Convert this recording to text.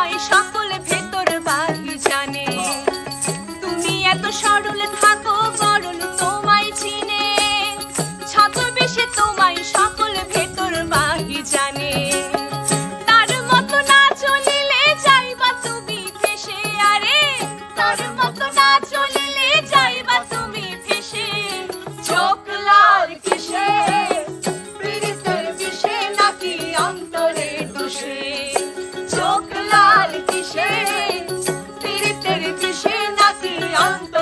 তোমায় সকল ভেতর বাহি জানে। তুমি এত সরল থাকো গরল তোমায় চিনে, ছদ্মবেশে তোমায় সকল ভেতর বাহি জানে। তার মতো না চলিলে যাইবা তুমি ফেসে, আরে তার মতো না চলিলে যাইবা তুমি ফেসে। চোখ লাল কিসে, পীড়িতের বিষে নাকি অন্তরে দোষে। চোখ লাল কিসে, পীড়িতের বিষে নাকি অন্তরে